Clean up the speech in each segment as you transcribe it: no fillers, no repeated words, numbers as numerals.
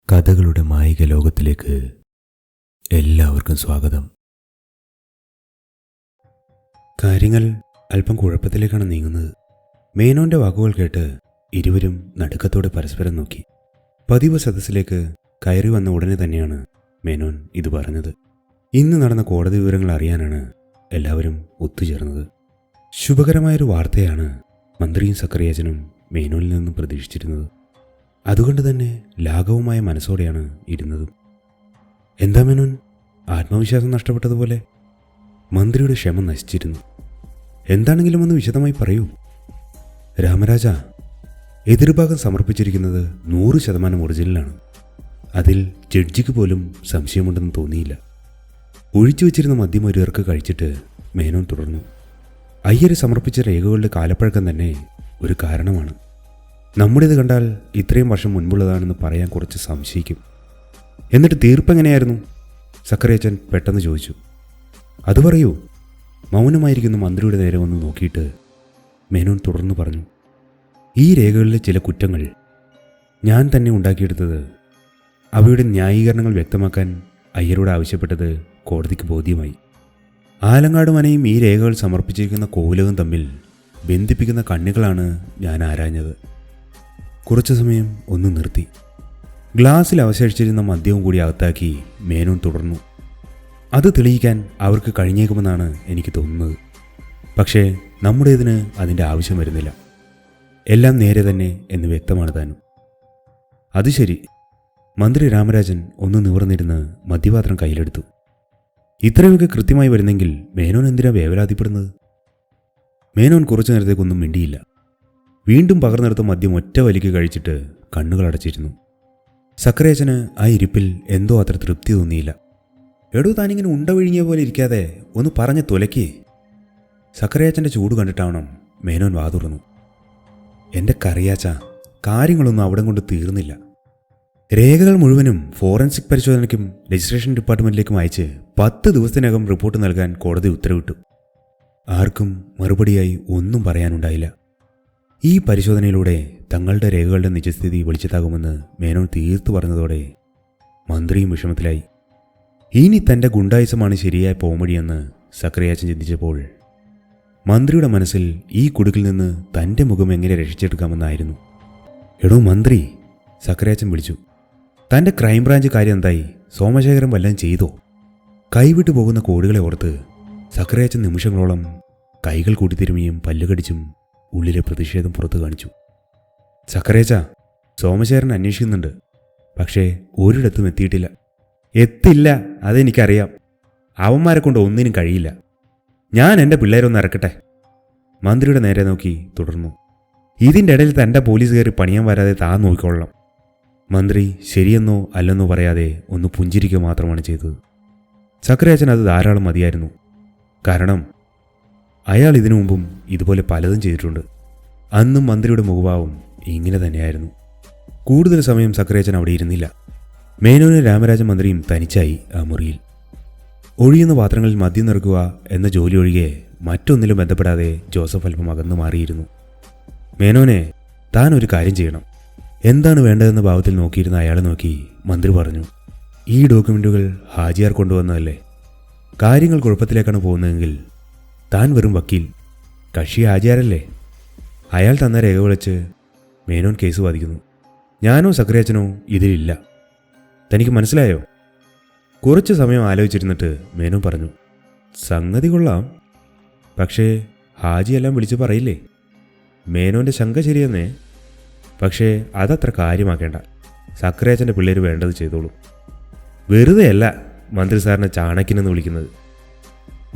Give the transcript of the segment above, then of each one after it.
കഥകളുടെ മായിക ലോകത്തിലേക്ക് എല്ലാവർക്കും സ്വാഗതം. കാര്യങ്ങൾ അല്പം കുഴപ്പത്തിലേക്കാണ് നീങ്ങുന്നത്. മേനോന്റെ വാക്കുകൾ കേട്ട് ഇരുവരും നടുക്കത്തോടെ പരസ്പരം നോക്കി. പതിവ് സദസ്സിലേക്ക് കയറി വന്ന ഉടനെ തന്നെയാണ് മേനോൻ ഇത് പറഞ്ഞത്. ഇന്ന് നടന്ന കോടതി വിവരങ്ങൾ അറിയാനാണ് എല്ലാവരും ഒത്തുചേർന്നത്. ശുഭകരമായൊരു വാർത്തയാണ് മന്ത്രിയും സക്കറിയാച്ചനും മേനോനിൽ നിന്നും പ്രതീക്ഷിച്ചിരുന്നത്. അതുകൊണ്ട് തന്നെ ലാഘവമായ മനസ്സോടെയാണ് ഇരുന്നതും. എന്താ മേനോൻ, ആത്മവിശ്വാസം നഷ്ടപ്പെട്ടതുപോലെ? മന്ത്രിയുടെ ക്ഷമ നശിച്ചിരുന്നു. എന്താണെങ്കിലും ഒന്ന് വിശദമായി പറയൂ. രാമരാജ, എതിർഭാഗം സമർപ്പിച്ചിരിക്കുന്നത് 100% ഒറിജിനലാണ്. അതിൽ ജഡ്ജിക്ക് പോലും സംശയമുണ്ടെന്ന് തോന്നിയില്ല. ഒഴിച്ചു വച്ചിരുന്ന മദ്യം ഒരു ഇറക്ക് കഴിച്ചിട്ട് മേനോൻ തുടർന്നു. അയ്യര് സമർപ്പിച്ച രേഖകളുടെ കാലപ്പഴക്കം തന്നെ ഒരു കാരണമാണ്. നമ്മുടേത് കണ്ടാൽ ഇത്രയും വർഷം മുൻപുള്ളതാണെന്ന് പറയാൻ കുറച്ച് സംശയിക്കും. എന്നിട്ട് തീർപ്പെങ്ങനെയായിരുന്നു? സക്കറിയാച്ചൻ പെട്ടെന്ന് ചോദിച്ചു. അത് പറയൂ. മൗനമായിരിക്കുന്ന മന്ത്രിയുടെ നേരെ വന്ന് നോക്കിയിട്ട് മേനോൻ തുടർന്ന് പറഞ്ഞു. ഈ രേഖകളിലെ ചില കുറ്റങ്ങൾ ഞാൻ തന്നെ ഉണ്ടാക്കിയെടുത്തത്. അവയുടെ ന്യായീകരണങ്ങൾ വ്യക്തമാക്കാൻ അയ്യരോട് ആവശ്യപ്പെട്ടത് കോടതിക്ക് ബോധ്യമായി. ആലങ്ങാട് മനയും ഈ രേഖകൾ സമർപ്പിച്ചിരിക്കുന്ന കോവിലകം തമ്മിൽ ബന്ധിപ്പിക്കുന്ന കണ്ണികളാണ് ഞാൻ ആരാഞ്ഞത്. കുറച്ചു സമയം ഒന്ന് നിർത്തി. ഗ്ലാസ്സിൽ അവശേഷിച്ചിരുന്ന മദ്യവും കൂടി അകത്താക്കി മേനോൻ തുടർന്നു. അത് തെളിയിക്കാൻ അവർക്ക് കഴിഞ്ഞേക്കുമെന്നാണ് എനിക്ക് തോന്നുന്നത്. പക്ഷേ നമ്മുടേതിന് അതിൻ്റെ ആവശ്യം വരുന്നില്ല. എല്ലാം നേരെ തന്നെ എന്ന് വ്യക്തമാണ് താനും. അത് ശരി. മന്ത്രി രാമരാജൻ ഒന്ന് നിവർന്നിരുന്ന് മദ്യപാത്രം കയ്യിലെടുത്തു. ഇത്രയൊക്കെ കൃത്യമായി വരുന്നെങ്കിൽ മേനോൻ എന്തിനാ വേവലാതിപ്പെടുന്നത്? മേനോൻ കുറച്ചു നേരത്തേക്കൊന്നും മിണ്ടിയില്ല. വീണ്ടും പകർന്നെടുത്ത മദ്യം ഒറ്റ വലിക്ക് കഴിച്ചിട്ട് കണ്ണുകൾ അടച്ചിരുന്നു. സക്കറിയാച്ചന് ആ ഇരിപ്പിൽ എന്തോ അത്ര തൃപ്തി തോന്നിയില്ല. എടോ, താനിങ്ങനെ ഉണ്ട വിഴുങ്ങിയ പോലെ ഇരിക്കാതെ ഒന്ന് പറഞ്ഞ് തുലക്കേ. സക്കറിയാച്ചൻ്റെ ചൂട് കണ്ടിട്ടാവണം മേനോൻ വാതുറന്നു. എൻ്റെ കറിയാച്ച, കാര്യങ്ങളൊന്നും അവിടെ കൊണ്ട് തീർന്നില്ല. രേഖകൾ മുഴുവനും ഫോറൻസിക് പരിശോധനയ്ക്കും രജിസ്ട്രേഷൻ ഡിപ്പാർട്ട്മെൻറ്റിലേക്കും അയച്ച് 10 ദിവസത്തിനകം റിപ്പോർട്ട് നൽകാൻ കോടതി ഉത്തരവിട്ടു. ആർക്കും മറുപടിയായി ഒന്നും പറയാനുണ്ടായില്ല. ഈ പരിശോധനയിലൂടെ തങ്ങളുടെ രേഖകളുടെ നിജസ്ഥിതി വെളിച്ചത്താകുമെന്ന് മേനോൻ തീർത്തു പറഞ്ഞതോടെ മന്ത്രിയും വിഷമത്തിലായി. ഇനി തൻ്റെ ഗുണ്ടായുസമാണ് ശരിയായ പോംവഴിയെന്ന് സക്കറിയാച്ചൻ ചിന്തിച്ചപ്പോൾ മന്ത്രിയുടെ മനസ്സിൽ ഈ കുടുക്കിൽ നിന്ന് തൻ്റെ മുഖം എങ്ങനെ രക്ഷിച്ചെടുക്കാമെന്നായിരുന്നു. എടോ മന്ത്രി, സക്കറിയാച്ചൻ വിളിച്ചു. തൻ്റെ ക്രൈംബ്രാഞ്ച് കാര്യം എന്തായി? സോമശേഖരൻ വല്ലതും ചെയ്തോ? കൈവിട്ടു പോകുന്ന കോടികളെ ഓർത്ത് സക്കറിയാച്ചൻ നിമിഷങ്ങളോളം കൈകൾ കൂട്ടിത്തിരുമിയും പല്ലുകടിച്ചും ഉള്ളിലെ പ്രതിഷേധം പുറത്തു കാണിച്ചു. സക്കറിയാച്ച, സോമശേഖരൻ അന്വേഷിക്കുന്നുണ്ട്. പക്ഷേ ഒരിടത്തും എത്തിയിട്ടില്ല. എത്തില്ല, അതെനിക്കറിയാം. അവന്മാരെ കൊണ്ട് ഒന്നിനും കഴിയില്ല. ഞാൻ എൻ്റെ പിള്ളേരൊന്ന് ഇറക്കട്ടെ. മന്ത്രിയുടെ നേരെ നോക്കി തുടർന്നു. ഇതിൻ്റെ ഇടയിൽ തൻ്റെ പോലീസ് കയറി പണിയാൻ വരാതെ താൻ നോക്കിക്കൊള്ളണം. മന്ത്രി ശരിയെന്നോ അല്ലെന്നോ പറയാതെ ഒന്ന് പുഞ്ചിരിക്കുക മാത്രമാണ് ചെയ്തത്. സക്കറിയാച്ചൻ അത് ധാരാളം മതിയായിരുന്നു. കാരണം അയാൾ ഇതിനു മുമ്പും ഇതുപോലെ പലതും ചെയ്തിട്ടുണ്ട്. അന്നും മന്ത്രിയുടെ മുഖഭാവം ഇങ്ങനെ തന്നെയായിരുന്നു. കൂടുതൽ സമയം സക്കറിയാച്ചൻ അവിടെ ഇരുന്നില്ല. മേനോനും രാമരാജൻ മന്ത്രിയും തനിച്ചായി ആ മുറിയിൽ. ഒഴിയുന്ന പാത്രങ്ങളിൽ മദ്യം നിറക്കുക എന്ന ജോലി ഒഴികെ മറ്റൊന്നിലും ബന്ധപ്പെടാതെ ജോസഫ് അല്പം അകന്നു മാറിയിരുന്നു. മേനോനെ, താൻ ഒരു കാര്യം ചെയ്യണം. എന്താണ് വേണ്ടതെന്ന ഭാവത്തിൽ നോക്കിയിരുന്ന അയാളെ നോക്കി മന്ത്രി പറഞ്ഞു. ഈ ഡോക്യുമെൻറ്റുകൾ ഹാജിയാർ കൊണ്ടുവന്നതല്ലേ? കാര്യങ്ങൾ കുഴപ്പത്തിലേക്കാണ് പോകുന്നതെങ്കിൽ താൻ വെറും വക്കീൽ, കക്ഷി ഹാജിയാരല്ലേ? അയാൾ തന്ന രേഖ വിളിച്ച് മേനോൻ കേസ് വാദിക്കുന്നു. ഞാനോ സക്കറിയാച്ചനോ ഇതിലില്ല. തനിക്ക് മനസ്സിലായോ? കുറച്ച് സമയം ആലോചിച്ചിരുന്നിട്ട് മേനോൻ പറഞ്ഞു. സംഗതി കൊള്ളാം. പക്ഷേ ഹാജിയെല്ലാം വിളിച്ച് പറയില്ലേ? മേനോൻ്റെ ശങ്ക ശരിയെന്നേ. പക്ഷേ അതത്ര കാര്യമാക്കേണ്ട. സക്കറിയാച്ചൻ്റെ പിള്ളേർ വേണ്ടത് ചെയ്തോളൂ. വെറുതെയല്ല മന്ത്രി സാറിനെ ചാണക്യനെന്ന് വിളിക്കുന്നത്.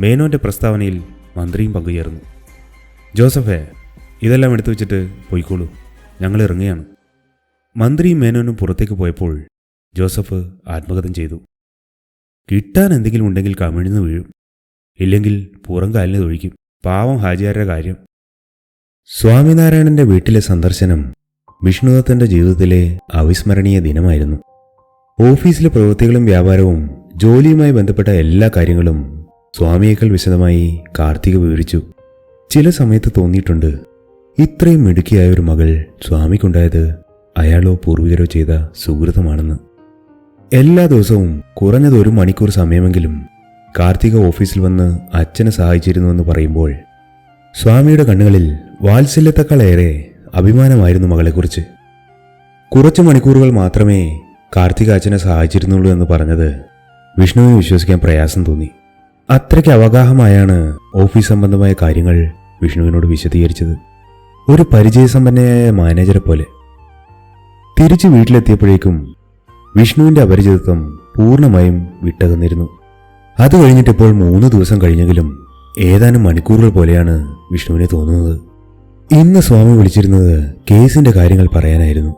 മേനോൻ്റെ പ്രസ്താവനയിൽ മന്ത്രിയും പങ്കുചേർന്നു. ജോസഫേ, ഇതെല്ലാം എടുത്തു വെച്ചിട്ട് പോയിക്കോളൂ, ഞങ്ങൾ ഇറങ്ങുകയാണ്. മന്ത്രിയും മേനോനും പുറത്തേക്ക് പോയപ്പോൾ ജോസഫ് ആത്മകഥം ചെയ്തു. കിട്ടാൻ എന്തെങ്കിലും ഉണ്ടെങ്കിൽ കമിഴ്ന്ന് വീഴും, ഇല്ലെങ്കിൽ പുറം കാലിന് തൊഴിക്കും. പാവം ഹാജിയാരുടെ കാര്യം. സ്വാമിനാരായണന്റെ വീട്ടിലെ സന്ദർശനം വിഷ്ണുദത്തന്റെ ജീവിതത്തിലെ അവിസ്മരണീയ ദിനമായിരുന്നു. ഓഫീസിലെ പ്രവൃത്തികളും വ്യാപാരവും ജോലിയുമായി ബന്ധപ്പെട്ട എല്ലാ കാര്യങ്ങളും സ്വാമിയേക്കാൾ വിശദമായി കാർത്തിക വിവരിച്ചു. ചില സമയത്ത് തോന്നിയിട്ടുണ്ട്, ഇത്രയും മിടുക്കിയായ ഒരു മകൾ സ്വാമിക്കുണ്ടായത് അയാളോ പൂർവികരോ ചെയ്ത സുഹൃതമാണെന്ന്. എല്ലാ ദിവസവും കുറഞ്ഞത് 1 മണിക്കൂർ സമയമെങ്കിലും കാർത്തിക ഓഫീസിൽ വന്ന് അച്ഛനെ സഹായിച്ചിരുന്നുവെന്ന് പറയുമ്പോൾ സ്വാമിയുടെ കണ്ണുകളിൽ വാത്സല്യത്തെക്കാളേറെ അഭിമാനമായിരുന്നു മകളെക്കുറിച്ച്. കുറച്ച് മണിക്കൂറുകൾ മാത്രമേ കാർത്തിക അച്ഛനെ സഹായിച്ചിരുന്നുള്ളൂ എന്ന് പറഞ്ഞത് വിഷ്ണുവിന് വിശ്വസിക്കാൻ പ്രയാസം തോന്നി. അത്രയ്ക്ക് അവഗാഹമായാണ് ഓഫീസ് സംബന്ധമായ കാര്യങ്ങൾ വിഷ്ണുവിനോട് വിശദീകരിച്ചത്, ഒരു പരിചയസമ്പന്നയായ മാനേജറെ പോലെ. തിരിച്ച് വീട്ടിലെത്തിയപ്പോഴേക്കും വിഷ്ണുവിൻ്റെ അപരിചിതത്വം പൂർണ്ണമായും വിട്ടകന്നിരുന്നു. അത് കഴിഞ്ഞിട്ടിപ്പോൾ 3 ദിവസം കഴിഞ്ഞെങ്കിലും ഏതാനും മണിക്കൂറുകൾ പോലെയാണ് വിഷ്ണുവിനെ തോന്നുന്നത്. ഇന്ന് സ്വാമി വിളിച്ചിരുന്നത് കേസിന്റെ കാര്യങ്ങൾ പറയാനായിരുന്നു.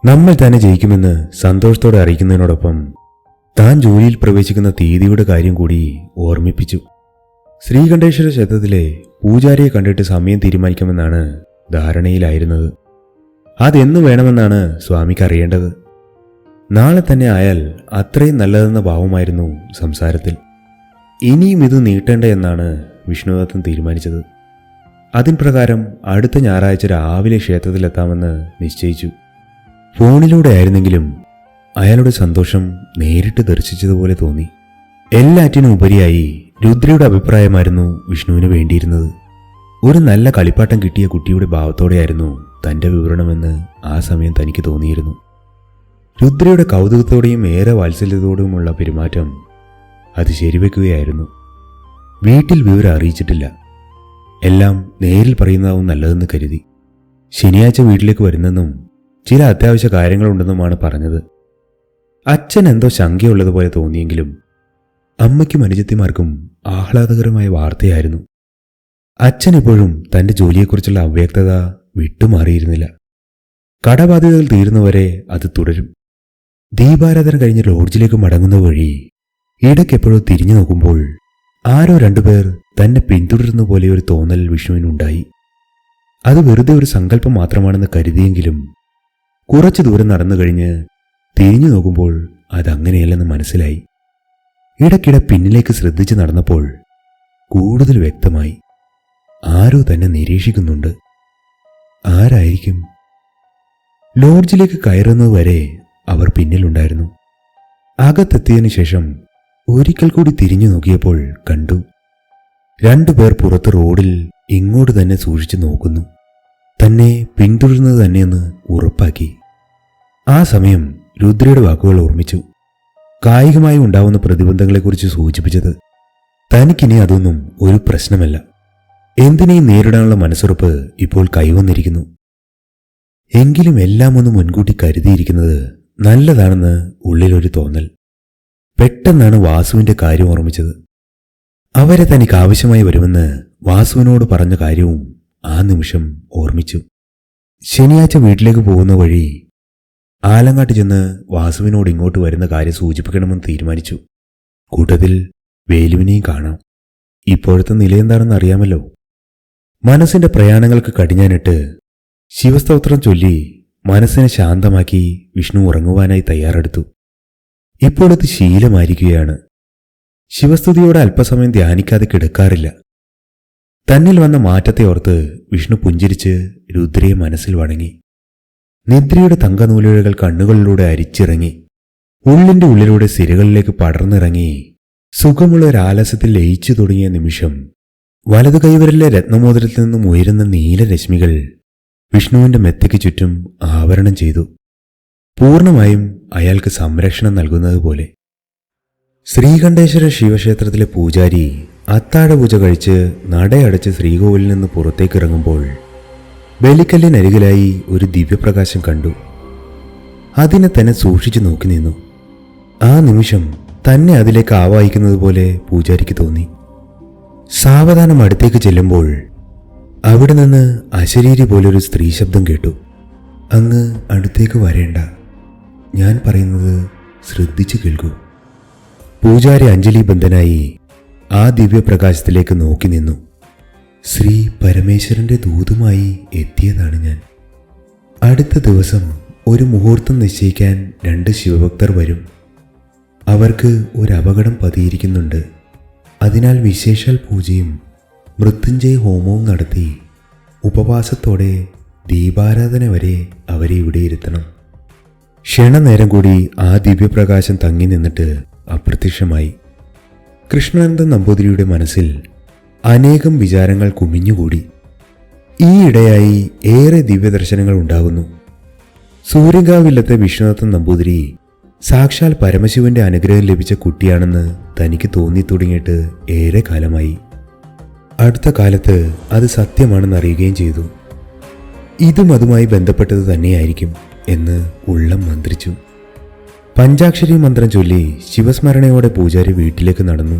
നമ്മൾ തന്നെ ജയിക്കുമെന്ന് സന്തോഷത്തോടെ അറിയിക്കുന്നതിനോടൊപ്പം താൻ ജോലിയിൽ പ്രവേശിക്കുന്ന തീയതിയുടെ കാര്യം കൂടി ഓർമ്മിപ്പിച്ചു. ശ്രീകണ്ഠേശ്വര ക്ഷേത്രത്തിലെ പൂജാരിയെ കണ്ടിട്ട് സമയം തീരുമാനിക്കാമെന്നാണ് ധാരണയിലായിരുന്നത്. അതെന്നു വേണമെന്നാണ് സ്വാമിക്ക് അറിയേണ്ടത്. നാളെ തന്നെ ആയാൽ അത്രയും നല്ലതെന്ന ഭാവമായിരുന്നു സംസാരത്തിൽ. ഇനിയും ഇത് നീട്ടേണ്ട എന്നാണ് വിഷ്ണുദത്തൻ തീരുമാനിച്ചത്. അതിൻ പ്രകാരം അടുത്ത ഞായറാഴ്ച രാവിലെ ക്ഷേത്രത്തിലെത്താമെന്ന് നിശ്ചയിച്ചു. ഫോണിലൂടെ ആയിരുന്നെങ്കിലും അയാളുടെ സന്തോഷം നേരിട്ട് ദർശിച്ചതുപോലെ തോന്നി. എല്ലാറ്റിനും ഉപരിയായി രുദ്രയുടെ അഭിപ്രായമായിരുന്നു വിഷ്ണുവിന് വേണ്ടിയിരുന്നത്. ഒരു നല്ല കളിപ്പാട്ടം കിട്ടിയ കുട്ടിയുടെ ഭാവത്തോടെയായിരുന്നു തൻ്റെ വിവരണമെന്ന് ആ സമയം തനിക്ക് തോന്നിയിരുന്നു. രുദ്രയുടെ കൗതുകത്തോടെയും ഏറെ വാത്സല്യത്തോടുമുള്ള പെരുമാറ്റം അത് ശരിവെക്കുകയായിരുന്നു. വീട്ടിൽ വിവരം അറിയിച്ചിട്ടില്ല. എല്ലാം നേരിൽ പറയുന്നതാവും നല്ലതെന്ന് കരുതി. ശനിയാഴ്ച വീട്ടിലേക്ക് വരുന്നെന്നും ചില അത്യാവശ്യ കാര്യങ്ങളുണ്ടെന്നുമാണ് പറഞ്ഞത്. അച്ഛൻ എന്തോ ശങ്കയുള്ളതുപോലെ തോന്നിയെങ്കിലും അമ്മയ്ക്കും അനുജത്തിമാർക്കും ആഹ്ലാദകരമായ വാർത്തയായിരുന്നു. അച്ഛൻ ഇപ്പോഴും തൻ്റെ ജോലിയെക്കുറിച്ചുള്ള അവ്യക്തത വിട്ടുമാറിയിരുന്നില്ല. കടബാധ്യതകൾ തീരുന്നവരെ അത് തുടരും. ദീപാരാധന കഴിഞ്ഞ് ലോഡ്ജിലേക്ക് മടങ്ങുന്ന വഴി ഇടയ്ക്കെപ്പോഴോ തിരിഞ്ഞു നോക്കുമ്പോൾ ആരോ 2 പേർ തന്നെ പിന്തുടരുന്ന പോലെ ഒരു തോന്നൽ വിഷ്ണുവിനുണ്ടായി. അത് വെറുതെ ഒരു സങ്കല്പം മാത്രമാണെന്ന് കരുതിയെങ്കിലും കുറച്ചു ദൂരം നടന്നു കഴിഞ്ഞ് തിരിഞ്ഞു നോക്കുമ്പോൾ അതങ്ങനെയല്ലെന്ന് മനസ്സിലായി. ഇടയ്ക്കിടെ പിന്നിലേക്ക് ശ്രദ്ധിച്ച് നടന്നപ്പോൾ കൂടുതൽ വ്യക്തമായി ആരോ തന്നെ നിരീക്ഷിക്കുന്നുണ്ട്. ആരായിരിക്കും? ലോഡ്ജിലേക്ക് കയറുന്നതുവരെ അവർ പിന്നിലുണ്ടായിരുന്നു. അകത്തെത്തിയതിനു ശേഷം ഒരിക്കൽ കൂടി തിരിഞ്ഞു നോക്കിയപ്പോൾ കണ്ടു 2 പേർ പുറത്ത് റോഡിൽ ഇങ്ങോട്ട് തന്നെ സൂക്ഷിച്ചു നോക്കുന്നു. തന്നെ പിന്തുടരുന്നത് തന്നെയെന്ന് ഉറപ്പാക്കി. ആ സമയം രുദ്രയുടെ വാക്കുകൾ ഓർമ്മിച്ചു. കായികമായി ഉണ്ടാവുന്ന പ്രതിബന്ധങ്ങളെക്കുറിച്ച് സൂചിപ്പിച്ചത്. തനിക്കിനി അതൊന്നും ഒരു പ്രശ്നമല്ല. എന്തിനേയും നേരിടാനുള്ള മനസ്സുറപ്പ് ഇപ്പോൾ കൈവന്നിരിക്കുന്നു. എങ്കിലും എല്ലാം ഒന്ന് മുൻകൂട്ടി കരുതിയിരിക്കുന്നത് നല്ലതാണെന്ന് ഉള്ളിലൊരു തോന്നൽ. പെട്ടെന്നാണ് വാസുവിന്റെ കാര്യം ഓർമ്മിച്ചത്. അവരെ തനിക്ക് ആവശ്യമായി വരുമെന്ന് വാസുവിനോട് പറഞ്ഞ കാര്യവും ആ നിമിഷം ഓർമ്മിച്ചു. ശനിയാഴ്ച വീട്ടിലേക്ക് പോകുന്ന വഴി ആലങ്ങാട്ട് ചെന്ന് വാസുവിനോട് ഇങ്ങോട്ട് വരുന്ന കാര്യം സൂചിപ്പിക്കണമെന്ന് തീരുമാനിച്ചു. കൂട്ടത്തിൽ വേലുവിനെയും കാണാം. ഇപ്പോഴത്തെ നിലയെന്താണെന്ന് അറിയാമല്ലോ. മനസ്സിന്റെ പ്രയാണങ്ങൾക്ക് കടിഞ്ഞാനിട്ട് ശിവസ്തോത്രം ചൊല്ലി മനസ്സിനെ ശാന്തമാക്കി വിഷ്ണു ഉറങ്ങുവാനായി തയ്യാറെടുത്തു. ഇപ്പോഴത് ശീലമായിരിക്കുകയാണ്. ശിവസ്തുതിയോടെ അല്പസമയം ധ്യാനിക്കാതെ കിടക്കാറില്ല. തന്നിൽ വന്ന മാറ്റത്തെ ഓർത്ത് വിഷ്ണു പുഞ്ചിരിച്ച് രുദ്രയെ മനസ്സിൽ വണങ്ങി. നിദ്രയുടെ തങ്കനൂലുകൾ കണ്ണുകളിലൂടെ അരിച്ചിറങ്ങി ഉള്ളിന്റെ ഉള്ളിലൂടെ സിരകളിലേക്ക് പടർന്നിറങ്ങി സുഖമുള്ള ഒരാലസ്യത്തിൽ ലയിച്ചു തുടങ്ങിയ നിമിഷം വലതു കൈവരിലെ രത്നമോതിരത്തിൽ നിന്നും ഉയരുന്ന നീലരശ്മികൾ വിഷ്ണുവിന്റെ മെത്തയ്ക്ക് ചുറ്റും ആവരണം ചെയ്തു. പൂർണ്ണമായും അയാൾക്ക് സംരക്ഷണം നൽകുന്നതുപോലെ. ശ്രീകണ്ഠേശ്വര ശിവക്ഷേത്രത്തിലെ പൂജാരി അത്താഴപൂജ കഴിച്ച് നടയടച്ച് ശ്രീകോവിലിൽ നിന്ന് പുറത്തേക്കിറങ്ങുമ്പോൾ ബലിക്കല്ലിനരികിലായി ഒരു ദിവ്യപ്രകാശം കണ്ടു. അതിനെ തന്നെ സൂക്ഷിച്ചു നോക്കി നിന്നു. ആ നിമിഷം തന്നെ അതിലേക്ക് ആവാഹിക്കുന്നത് പോലെ പൂജാരിക്ക് തോന്നി. സാവധാനം അടുത്തേക്ക് ചെല്ലുമ്പോൾ അവിടെ നിന്ന് അശരീരി പോലൊരു സ്ത്രീ ശബ്ദം കേട്ടു. അങ്ങ് അടുത്തേക്ക് വരേണ്ട, ഞാൻ പറയുന്നത് ശ്രദ്ധിച്ചു കേൾക്കൂ. പൂജാരി അഞ്ജലിബദ്ധനായി ആ ദിവ്യപ്രകാശത്തിലേക്ക് നോക്കി നിന്നു. ശ്രീ പരമേശ്വരന്റെ ദൂതുമായി എത്തിയതാണ് ഞാൻ. അടുത്ത ദിവസം ഒരു മുഹൂർത്തം നിശ്ചയിക്കാൻ 2 ശിവഭക്തർ വരും. അവർക്ക് ഒരു അപകടം പതിയിരിക്കുന്നുണ്ട്. അതിനാൽ വിശേഷാൽ പൂജയും മൃത്യുഞ്ജയ ഹോമവും നടത്തി ഉപവാസത്തോടെ ദീപാരാധന വരെ അവരെ ഇവിടെ ഇരുത്തണം. ക്ഷണനേരം കൂടി ആ ദിവ്യപ്രകാശം തങ്ങി നിന്നിട്ട് അപ്രത്യക്ഷമായി. കൃഷ്ണാനന്ദ നമ്പൂതിരിയുടെ മനസ്സിൽ അനേകം വിചാരങ്ങൾ കുമിഞ്ഞുകൂടി. ഈയിടെയായി ഏറെ ദിവ്യദർശനങ്ങൾ ഉണ്ടാകുന്നു. സൂര്യങ്കാവില്ലത്തെ വിശ്വനാഥൻ നമ്പൂതിരി സാക്ഷാൽ പരമശിവന്റെ അനുഗ്രഹം ലഭിച്ച കുട്ടിയാണെന്ന് തനിക്ക് തോന്നി തുടങ്ങിയിട്ട് ഏറെ കാലമായി. അടുത്ത കാലത്ത് അത് സത്യമാണെന്ന് അറിയുകയും ചെയ്തു. ഇതും അതുമായി ബന്ധപ്പെട്ടത് തന്നെയായിരിക്കും എന്ന് ഉള്ളം മന്ത്രിച്ചു. പഞ്ചാക്ഷരി മന്ത്രം ചൊല്ലി ശിവസ്മരണയോടെ പൂജാരി വീട്ടിലേക്ക് നടന്നു.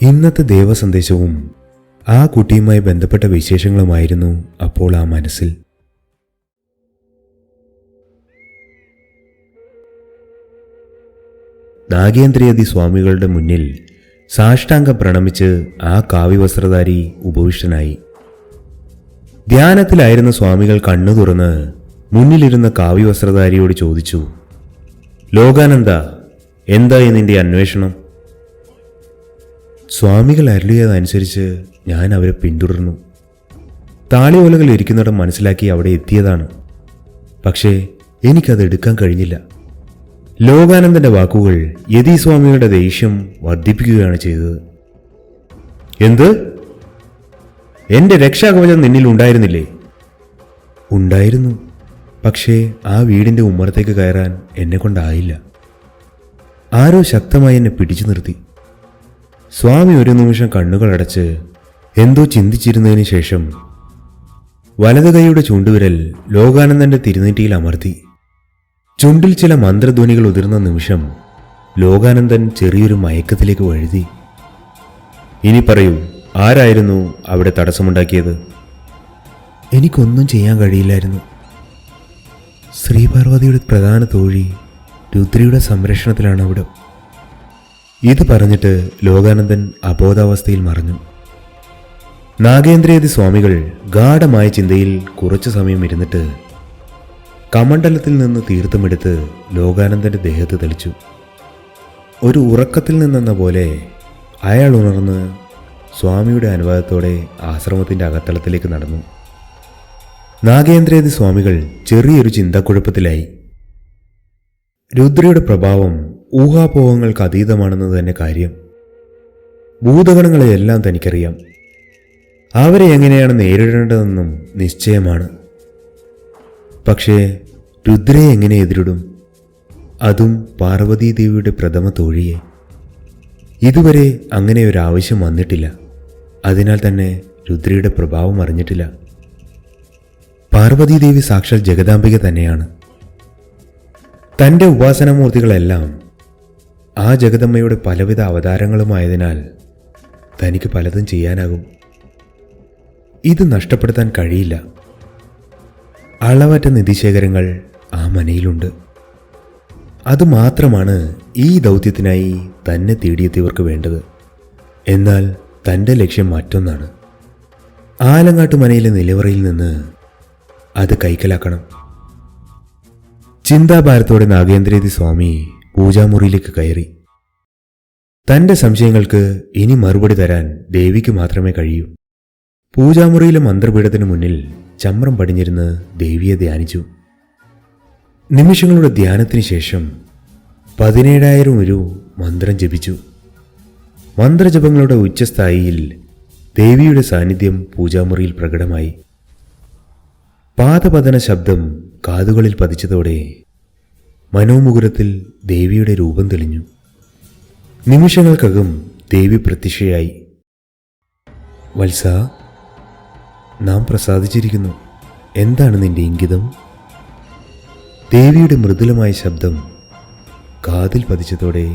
ഇന്നത്തെ ദേവസന്ദേശവും ആ കുട്ടിയുമായി ബന്ധപ്പെട്ട വിശേഷങ്ങളുമായിരുന്നു അപ്പോൾ ആ മനസ്സിൽ. നാഗേന്ദ്രയതി സ്വാമികളുടെ മുന്നിൽ സാഷ്ടാംഗം പ്രണമിച്ച് ആ കാവ്യവസ്ത്രധാരി ഉപവിഷ്ടനായി. ധ്യാനത്തിലായിരുന്ന സ്വാമികൾ കണ്ണു തുറന്ന് മുന്നിലിരുന്ന കാവ്യവസ്ത്രധാരിയോട് ചോദിച്ചു, ലോകാനന്ദ, എന്തായി നിന്റെ അന്വേഷണം? സ്വാമികൾ അരുളിയതനുസരിച്ച് ഞാൻ അവരെ പിന്തുടർന്നു. താളിയോലകൾ ഇരിക്കുന്നിടം മനസ്സിലാക്കി അവിടെ എത്തിയതാണ്. പക്ഷേ എനിക്കത് എടുക്കാൻ കഴിഞ്ഞില്ല. ലോകാനന്ദന്റെ വാക്കുകൾ യതീസ്വാമികളുടെ ദേഷ്യം വർദ്ധിപ്പിക്കുകയാണ് ചെയ്തത്. എന്ത്? എന്റെ രക്ഷാകവചം നിന്നിൽ ഉണ്ടായിരുന്നില്ലേ? ഉണ്ടായിരുന്നു. പക്ഷേ ആ വീടിന്റെ ഉമ്മറത്തേക്ക് കയറാൻ എന്നെ കൊണ്ടായില്ല. ആരോ ശക്തമായി എന്നെ പിടിച്ചു നിർത്തി. സ്വാമി ഒരു നിമിഷം കണ്ണുകളടച്ച് എന്തോ ചിന്തിച്ചിരുന്നതിന് ശേഷം വലതു കൈയുടെ ചൂണ്ടുവിരൽ ലോകാനന്ദന്റെ തിരുനെറ്റിയിൽ അമർത്തി. ചുണ്ടിൽ ചില മന്ത്രധ്വനികൾ ഉതിർന്ന നിമിഷം ലോകാനന്ദൻ ചെറിയൊരു മയക്കത്തിലേക്ക് വഴുതി. ഇനി പറയൂ, ആരായിരുന്നു അവിടെ തടസ്സമുണ്ടാക്കിയത്? എനിക്കൊന്നും ചെയ്യാൻ കഴിയില്ലായിരുന്നു. ശ്രീപാർവതിയുടെ പ്രധാന തോഴി രുദ്രയുടെ സംരക്ഷണത്തിലാണ് അവിടെ. ഇത് പറഞ്ഞിട്ട് ലോകാനന്ദൻ അബോധാവസ്ഥയിൽ മറഞ്ഞു. നാഗേന്ദ്രയതി സ്വാമികൾ ഗാഢമായ ചിന്തയിൽ കുറച്ചു സമയം ഇരുന്നിട്ട് കമണ്ഡലത്തിൽ നിന്ന് തീർത്ഥമെടുത്ത് ലോകാനന്ദന്റെ ദേഹത്ത് തെളിച്ചു. ഒരു ഉറക്കത്തിൽ നിന്നെന്ന പോലെ അയാൾ ഉണർന്ന് സ്വാമിയുടെ അനുവാദത്തോടെ ആശ്രമത്തിന്റെ അകത്തളത്തിലേക്ക് നടന്നു. നാഗേന്ദ്രയതി സ്വാമികൾ ചെറിയൊരു ചിന്താക്കുഴപ്പത്തിലായി. രുദ്രയുടെ പ്രഭാവം ഊഹാപോഹങ്ങൾക്ക് അതീതമാണെന്ന് തന്നെ കാര്യം. ഭൂതഗണങ്ങളെയെല്ലാം തനിക്കറിയാം. അവരെ എങ്ങനെയാണ് നേരിടേണ്ടതെന്നും നിശ്ചയമാണ്. പക്ഷേ രുദ്രയെ എങ്ങനെ എതിരിടും? അതും പാർവതീദേവിയുടെ പ്രഥമ തോഴിയെ. ഇതുവരെ അങ്ങനെ ഒരാവശ്യം വന്നിട്ടില്ല. അതിനാൽ തന്നെ രുദ്രയുടെ പ്രഭാവം അറിഞ്ഞിട്ടില്ല. പാർവതീദേവി സാക്ഷാൽ ജഗദാംബിക തന്നെയാണ്. തൻ്റെ ഉപാസനാമൂർത്തികളെല്ലാം ആ ജഗദമ്മയുടെ പലവിധ അവതാരങ്ങളുമായതിനാൽ തനിക്ക് പലതും ചെയ്യാനാകും. ഇത് നഷ്ടപ്പെടുത്താൻ കഴിയില്ല. അളവറ്റ നിധിശേഖരങ്ങൾ ആ മനയിലുണ്ട്. അതുമാത്രമാണ് ഈ ദൗത്യത്തിനായി തന്നെ തേടിയെത്തിയവർക്ക് വേണ്ടത്. എന്നാൽ തൻ്റെ ലക്ഷ്യം മറ്റൊന്നാണ്. ആലങ്ങാട്ട് മനയിലെ നിലവറയിൽ നിന്ന് അത് കൈക്കലാക്കണം. ചിന്താഭാരത്തോടെ നാഗേന്ദ്രയതി സ്വാമി പൂജാമുറിയിലേക്ക് കയറി. തൻ്റെ സംശയങ്ങൾക്ക് ഇനി മറുപടി തരാൻ ദേവിക്ക് മാത്രമേ കഴിയൂ. പൂജാമുറിയിലെ മന്ത്രപീഠത്തിന് മുന്നിൽ ചമ്രം പടിഞ്ഞിരുന്ന് ദേവിയെ ധ്യാനിച്ചു. നിമിഷങ്ങളുടെ ധ്യാനത്തിന് ശേഷം 17,000 ഒരു മന്ത്രം ജപിച്ചു. മന്ത്രജപങ്ങളുടെ ഉച്ചസ്ഥായിയിൽ ദേവിയുടെ സാന്നിധ്യം പൂജാമുറിയിൽ പ്രകടമായി. പാദപതന ശബ്ദം കാതുകളിൽ പതിച്ചതോടെ മനോമുകുരത്തിൽ ദേവിയുടെ രൂപം തെളിഞ്ഞു. നിമിഷങ്ങൾക്കകം ദേവി പ്രത്യക്ഷയായി. വത്സ, നാം പ്രസാദിച്ചിരിക്കുന്നു. എന്താണ് നിന്റെ ഇംഗിതം? ദേവിയുടെ മൃദുലമായ ശബ്ദം കാതിൽ പതിച്ചതോടെ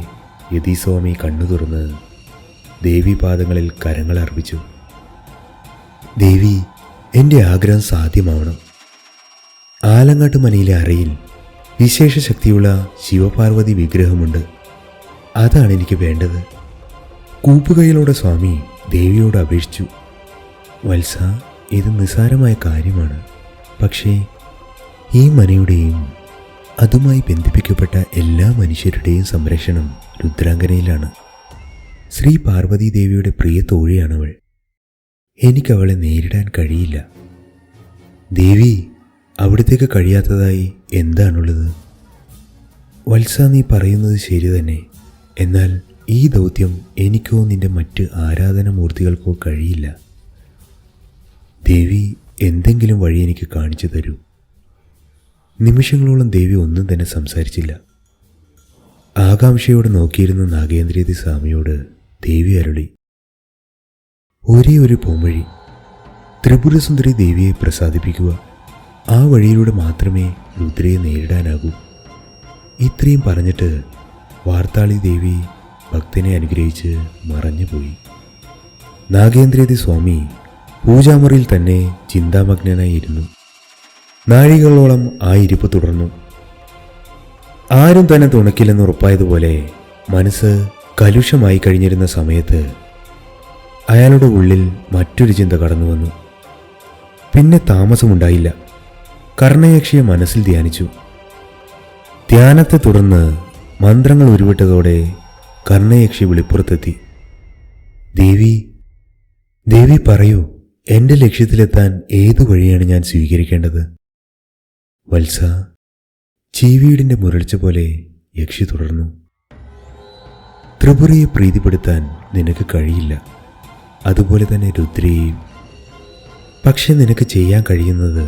യതീസ്വാമി കണ്ണു തുറന്ന് ദേവീപാദങ്ങളിൽ കരങ്ങൾ അർപ്പിച്ചു. ദേവി, എൻ്റെ ആഗ്രഹം സാധ്യമാവണം. ആലങ്ങാട്ട് മനയിലെ അറയിൽ വിശേഷ ശക്തിയുള്ള ശിവപാർവതി വിഗ്രഹമുണ്ട്. അതാണ് എനിക്ക് വേണ്ടത്. കൂപ്പുകൈയിലൂടെ സ്വാമി ദേവിയോട് അപേക്ഷിച്ചു. വത്സ, ഇത് നിസ്സാരമായ കാര്യമാണ്. പക്ഷേ ഈ മനയുടെയും അതുമായി ബന്ധിപ്പിക്കപ്പെട്ട എല്ലാ മനുഷ്യരുടെയും സംരക്ഷണം രുദ്രാംഗനയിലാണ്. ശ്രീ പാർവതീദേവിയുടെ പ്രിയ തോഴിയാണവൾ. എനിക്കവളെ നേരിടാൻ കഴിയില്ല. ദേവി, അവിടത്തേക്ക് കഴിയാത്തതായി എന്താണുള്ളത്? വത്സ, നീ പറയുന്നത് ശരി തന്നെ. എന്നാൽ ഈ ദൗത്യം എനിക്കോ നിന്റെ മറ്റ് ആരാധനാമൂർത്തികൾക്കോ കഴിയില്ല. ദേവി എന്തെങ്കിലും വഴി എനിക്ക് കാണിച്ചു തരൂ. നിമിഷങ്ങളോളം ദേവി ഒന്നും തന്നെ സംസാരിച്ചില്ല. ആകാംക്ഷയോടെ നോക്കിയിരുന്ന നാഗേന്ദ്രയതി സ്വാമിയോട് ദേവി അരുളി, ഒരേ ഒരു പോംവഴി, ത്രിപുരസുന്ദരി ദേവിയെ പ്രസാദിപ്പിക്കുക. ആ വഴിയിലൂടെ മാത്രമേ രുദ്രയെ നേരിടാനാകൂ. ഇത്രയും പറഞ്ഞിട്ട് വാർത്താളി ദേവി ഭക്തനെ അനുഗ്രഹിച്ച് മറഞ്ഞുപോയി. നാഗേന്ദ്രയതി സ്വാമി പൂജാമുറിയിൽ തന്നെ ചിന്താമഗ്നനായിരുന്നു. നാഴികളോളം ആ ഇരിപ്പ് തുടർന്നു. ആരും തന്നെ തുണയ്ക്കില്ലെന്ന് ഉറപ്പായതുപോലെ മനസ്സ് കലുഷമായി കഴിഞ്ഞിരുന്ന സമയത്ത് അയാളുടെ ഉള്ളിൽ മറ്റൊരു ചിന്ത കടന്നു വന്നു. പിന്നെ താമസമുണ്ടായില്ല. കർണയക്ഷിയെ മനസ്സിൽ ധ്യാനിച്ചു. ധ്യാനത്തെ തുടർന്ന് മന്ത്രങ്ങൾ ഉരുവിട്ടതോടെ കർണയക്ഷി വെളിപ്പുറത്തെത്തി. ദേവി, ദേവി പറയൂ, എൻ്റെ ലക്ഷ്യത്തിലെത്താൻ ഏതു വഴിയാണ് ഞാൻ സ്വീകരിക്കേണ്ടത്? വത്സ, ചീവീടിൻ്റെ മുരൾച്ച പോലെ യക്ഷി തുടർന്നു. ത്രിപുരയെ പ്രീതിപ്പെടുത്താൻ നിനക്ക് കഴിയില്ല, അതുപോലെ തന്നെ രുദ്രയെയും. പക്ഷെ നിനക്ക് ചെയ്യാൻ കഴിയുന്നത്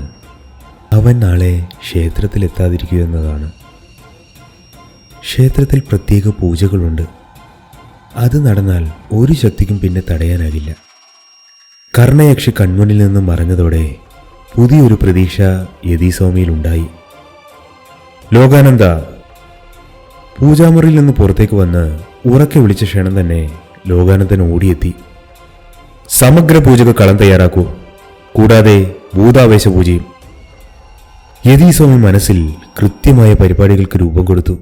അവൻ നാളെ ക്ഷേത്രത്തിലെത്താതിരിക്കുക എന്നതാണ്. ക്ഷേത്രത്തിൽ പ്രത്യേക പൂജകളുണ്ട്. അത് നടന്നാൽ ഒരു ശക്തിക്കും പിന്നെ തടയാനാകില്ല. കർണയക്ഷി കൺമുന്നിൽ നിന്നും മറഞ്ഞതോടെ പുതിയൊരു പ്രതീക്ഷ യതീസ്വാമിയിലുണ്ടായി. ലോകാനന്ദ! പൂജാമുറിയിൽ നിന്ന് പുറത്തേക്ക് വന്ന് ഉറക്കെ വിളിച്ച ക്ഷണം തന്നെ ലോകാനന്ദൻ ഓടിയെത്തി. സമഗ്ര പൂജക്ക് കളം തയ്യാറാക്കൂ, കൂടാതെ ഭൂതാവേശ പൂജയും. യതീസ്വാമി മനസ്സിൽ കൃത്യമായ പരിപാടികൾക്ക് രൂപം കൊടുത്തു.